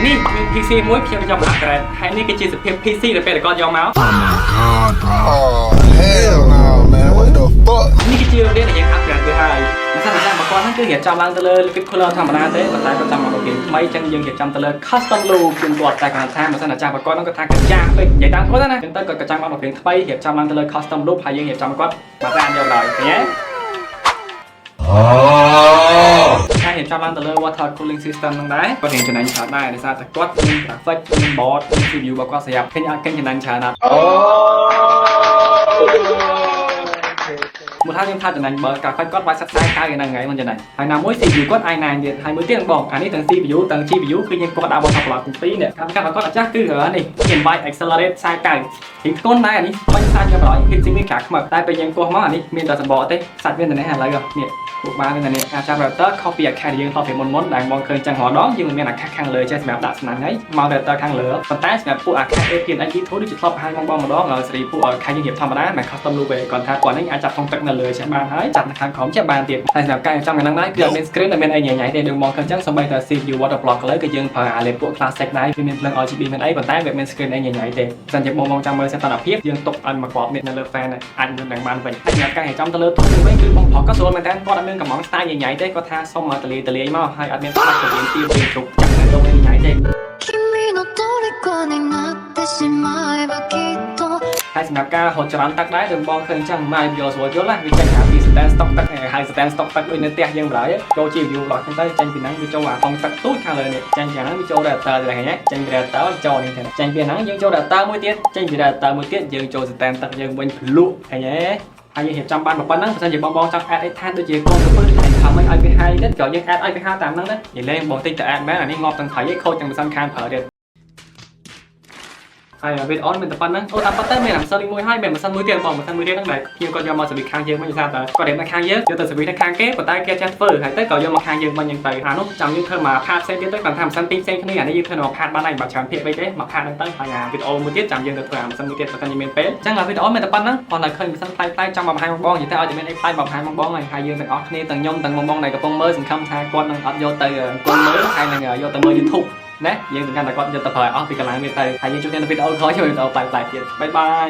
នេះមាន PC មួយខ្ញុំយកមក upgrade ហើយនេះគឺជាសភាព PC ដែលពេលគាត់យកមក Oh my god, bro. Oh hell no, man. What the fuck? នេះគឺជារបៀបដែលយើង upgrade វាហើយមិនថាតែមកគាត់ហ្នឹងគឺរៀបចំឡើងទៅលើ liquid cooler ធម្មតាទេប៉ុន្តែគាត់ចាំមករបៀបថ្មីចឹងយើងរៀបចំទៅលើ custom loop ជូនគាត់តែគាត់ថាមិនថាចាស់មកគាត់ហ្នឹងគាត់ថាកាចាស់ពេកនិយាយតាមគាត់ណាចឹងទៅគាត់ក៏ចាំមករបៀបថ្មីរៀបចំឡើងទៅលើ custom loop ហើយយើងរៀបចំគាត់មកតាមយកដល់ឃើញទេហើយរៀបចំឡើងទៅលើ water cooling system ហ្នឹងដែរគាត់រៀបចំណេញច្រើនដែរដោយសារតែគាត់មាន graphic មាន board មាន CPU របស់គាត់ស្រាប់ឃើញអត់ឃើញចំណេញច្រើនអត់មួយថាយើងថាចំណេញបើកាហ្វេគាត់វាយសិតខ្សែកៅហ្នឹងហើយមិនចំណេញហើយណាមួយ CPU គាត់ i9 ទៀតហើយមួយទៀតបងអានេះទាំង CPU ទាំង GPU គឺយើងគាត់ដាក់បោះប្លុកទាំងពីរនេះកម្មការគាត់អាចាស់គឺនេះ invite accelerate ខ្សែកៅពីធ្ងន់ដែរអានេះបាញ់សាច់យកប្រឡយ hit ស៊ីមីក្រាខ្មឹកតែពេលយើងគោះមកអានេះមានតែសម្បកទេសាច់វាទៅនេះឥឡូវនេះពួកបាននេះអាចារ្យ router copy អាខាយើងថតពីមុនដែលបងឃើញចឹងរដងយើងមិនមានអាខាខាងលើចេះសម្រាប់ដាក់ស្នាញហើយមក router ខាងលើប៉ុន្តែសម្រាប់ពួកអាខា APN IP2 ដូចជាធ្លាប់បង្ហាញបងម្ដងហើយសេរីពួកអាខាយើងរៀបធម្មតាមិន custom loop ទេគាត់ថាគាត់នេះអាចចាប់ថងទឹកនៅលើចេះបានហើយចាប់នៅខាងក្រោមចេះបានទៀតហើយសម្រាប់ការចំខាងហ្នឹងដែរគឺអត់មាន screen តែមានអីញ៉ៃៗទេដូចបងឃើញចឹងសូម្បីតែ CPU water block លើគឺយើងប្រើអាលេពួក classic ដែរវាមានភ្លើង RGB មានអីប៉ុន្តែវាមាន screen អីញ៉ៃៗទេសិនជាបងចាំមើលសកម្មភាពយើងទុកឲ្យមកគ្រាប់នេះនៅលើ fan អាចនឹងបានវិញហើយសម្រាប់ការរៀបចំទៅលើធុងវិញគឺបងប្រុសក៏ស្រួលមែនតើគាត់អត់មានកំង style ញ៉ៃៗទេគាត់ថាសុំមកតលាយមកហើយអត់មានផ្លាស់ទៅវិញទីវិញគ្រប់ចាក់នៅលោកញ៉ៃទេហើយសម្រាប់ការហូតច្រានទឹកដែរដូចបងឃើញចឹងមកយកស្រួលយល់ណាវាចេញពី stand stock ទឹកហើយ stand stock ទឹកដូចនៅផ្ទះយើងបណ្ដោយចូលជា view ដល់ចឹងទៅចេញពីហ្នឹងវាចូលអាថងទឹកទូចខាងលើនេះចេញពីហ្នឹងវាចូល router ទៅហ្នឹងចេញពី router ចូលនេះចេញពីហ្នឹងយើងចូល router មួយទៀតចេញពី router មួយទៀតយើងចូល stand ទឹកយើងវិញភ្លក់ឃើញទេហើយយើងរៀបចំបានប៉ុណ្ណឹងបើសិនជាបងចង់ add អីថាដូចជាកូនទៅពើតែខំឲ្យវាហាយទៀតក៏យើង add ឲ្យវាហាតាមហ្នឹងដែរនិយាយលេងបងតិចទៅ add មែនអានេះងាប់ទាំងថៃឯងខូចទាំងមិនសិនខានប្រើទៀតហើយវីដេអូមានតែប៉ុណ្្នឹងអូតាមប៉ុន្តែមានអាម៉ាស៊ីនមួយហើយមានម៉ាស៊ីនមួយទៀតបងម៉ាស៊ីនមួយទៀតហ្នឹងដែលខ្ញុំគាត់យកមកservisខាងយើងវិញថាតើគាត់រៀបនៅខាងយើងយកទៅ servis នៅខាងគេប៉ុន្តែគេចេះធ្វើហើយទៅក៏យកមកខាងយើងវិញហ្នឹងទៅអានោះចាំយើងធ្វើមកផាតផ្សេងទៀតទៅគាត់ថាម៉ាស៊ីនពីរផ្សេងគ្នាអានេះយើងធ្វើមកផាតបានហើយមិនបាច់ច្រើនភាគអីទេមកផាតហ្នឹងទៅហើយអាវីដេអូមួយទៀតចាំយើងទៅធ្វើអាម៉ាស៊ីនមួយទៀតបើសិនជាមានពេលអញ្ចឹងអាវីដេអូមានតែប៉ុណ្្នឹងគាត់តែឃើញម៉ាស៊ីនផ្លែចង់មកបង្ហាញបងនិយាយទៅឲ្យតែមានអីផ្លែមកបង្ហាញបងហើយយើងទាំងអស់គ្នាទាំងខ្ញុំទាំងបងដែលកំពុងមើលសង្ឃឹមថាគាត់នឹងអត់យកទៅអង្គុយមើលហើយនឹងយកទៅមើល YouTubeណាយើងទាំងតែគាត់យកទៅប្រើអស់ពីកន្លែងវាទៅហើយយើងជួបគ្នានៅវីដេអូក្រោយជួយវីដេអូផ្លែទៀតបាយបាយ